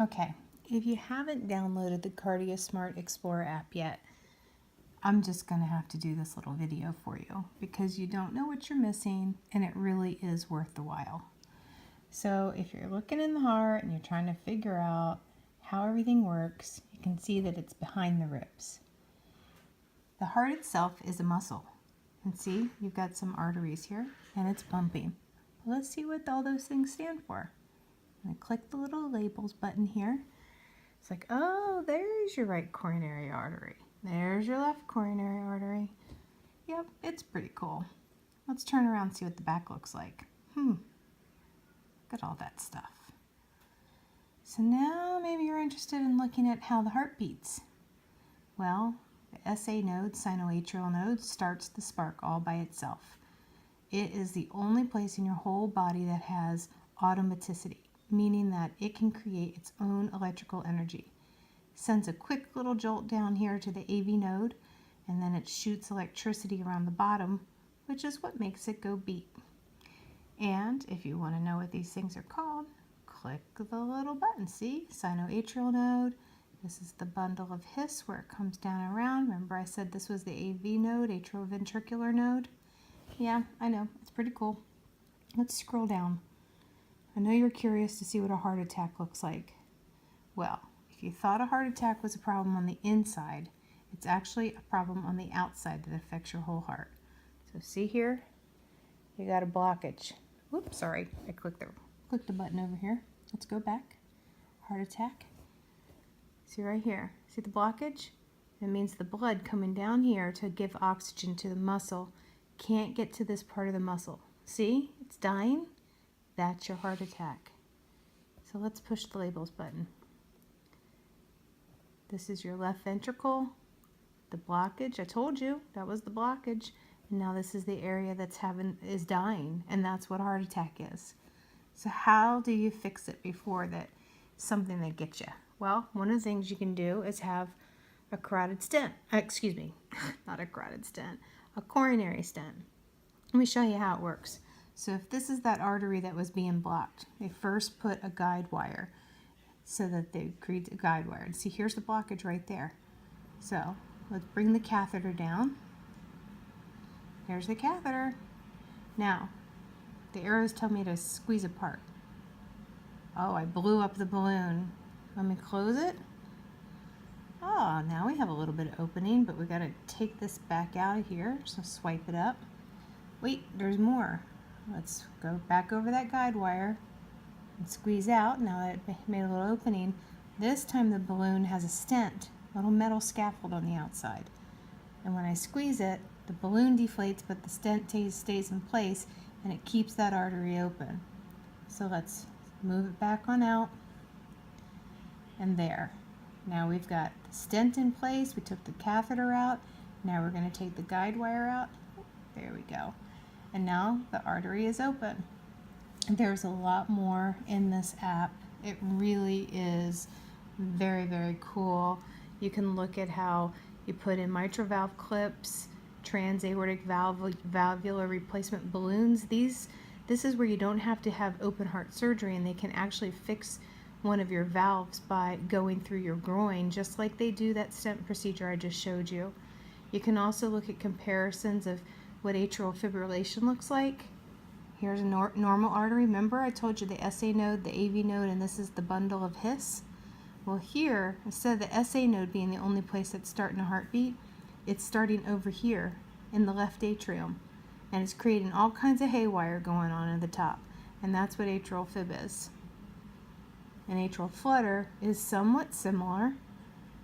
Okay, if you haven't downloaded the CardioSmart Explorer app yet, I'm just going to have to do this little video for you because you don't know what you're missing and it really is worth the while. So if you're looking in the heart and you're trying to figure out how everything works, you can see that it's behind the ribs. The heart itself is a muscle. And see, you've got some arteries here and it's pumping. Let's see what all those things stand for. I click the little labels button here. It's like, oh, there's your right coronary artery. There's your left coronary artery. Yep, it's pretty cool. Let's turn around and see what the back looks like. Look at all that stuff. So now maybe you're interested in looking at how the heart beats. Well, the SA node, sinoatrial node, starts the spark all by itself. It is the only place in your whole body that has automaticity, meaning that it can create its own electrical energy. Sends a quick little jolt down here to the AV node, and then it shoots electricity around the bottom, which is what makes it go beat. And if you want to know what these things are called, click the little button. See? Sinoatrial node. This is the bundle of His where it comes down around. Remember I said this was the AV node, atrioventricular node? Yeah, I know. It's pretty cool. Let's scroll down. I know you're curious to see what a heart attack looks like. Well, if you thought a heart attack was a problem on the inside, it's actually a problem on the outside that affects your whole heart. So see here, you got a blockage. Whoops, sorry, I clicked the button over here. Let's go back. Heart attack. See right here, see the blockage? It means the blood coming down here to give oxygen to the muscle can't get to this part of the muscle. See, it's dying. That's your heart attack. So let's push the labels button. This is your left ventricle, the blockage. I told you that was the blockage. And now this is the area that's is dying, and that's what a heart attack is. So how do you fix it before that something that gets you? Well, one of the things you can do is have a carotid stent. Excuse me, not a carotid stent, a coronary stent. Let me show you how it works. So if this is that artery that was being blocked, they first put a guide wire so that they create a guide wire. And see, here's the blockage right there. So let's bring the catheter down. There's the catheter. Now, the arrows tell me to squeeze apart. Oh, I blew up the balloon. Let me close it. Oh, now we have a little bit of opening, but we got to take this back out of here. So swipe it up. Wait, there's more. Let's go back over that guide wire and squeeze out. Now that it made a little opening, this time the balloon has a stent, a little metal scaffold on the outside. And when I squeeze it, the balloon deflates, but the stent stays in place, and it keeps that artery open. So let's move it back on out. And there. Now we've got the stent in place. We took the catheter out. Now we're going to take the guide wire out. There we go. And now the artery is open. There's a lot more in this app. It really is very, very cool. You can look at how you put in mitral valve clips, transaortic valvular replacement balloons. This is where you don't have to have open heart surgery, and they can actually fix one of your valves by going through your groin, just like they do that stent procedure I just showed you. You can also look at comparisons of what atrial fibrillation looks like. Here's a normal artery. Remember I told you the SA node, the AV node, and this is the bundle of His? Well, here, instead of the SA node being the only place that's starting a heartbeat, it's starting over here in the left atrium, and it's creating all kinds of haywire going on at the top, and that's what atrial fib is. And atrial flutter is somewhat similar,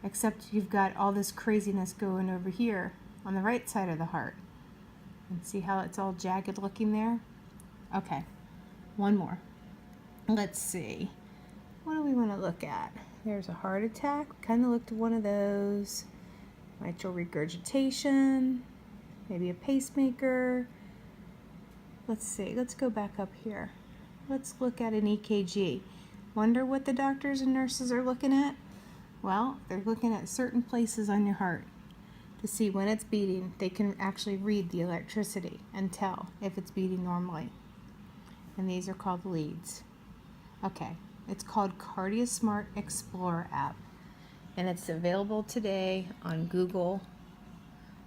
except you've got all this craziness going over here on the right side of the heart. And see how it's all jagged looking there? Okay, one more. Let's see. What do we want to look at? There's a heart attack. Kind of looked at one of those. Mitral regurgitation. Maybe a pacemaker. Let's see. Let's go back up here. Let's look at an EKG. Wonder what the doctors and nurses are looking at? Well, they're looking at certain places on your heart to see when it's beating. They can actually read the electricity and tell if it's beating normally. And these are called leads. Okay, It's called CardioSmart Explorer app, and it's available today on Google,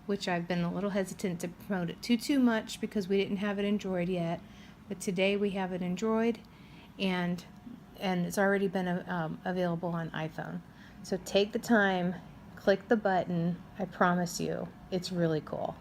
which I've been a little hesitant to promote it too much because we didn't have it Android yet. But today we have it Android, and it's already been available on iPhone. So take the time, click the button. I promise you, it's really cool.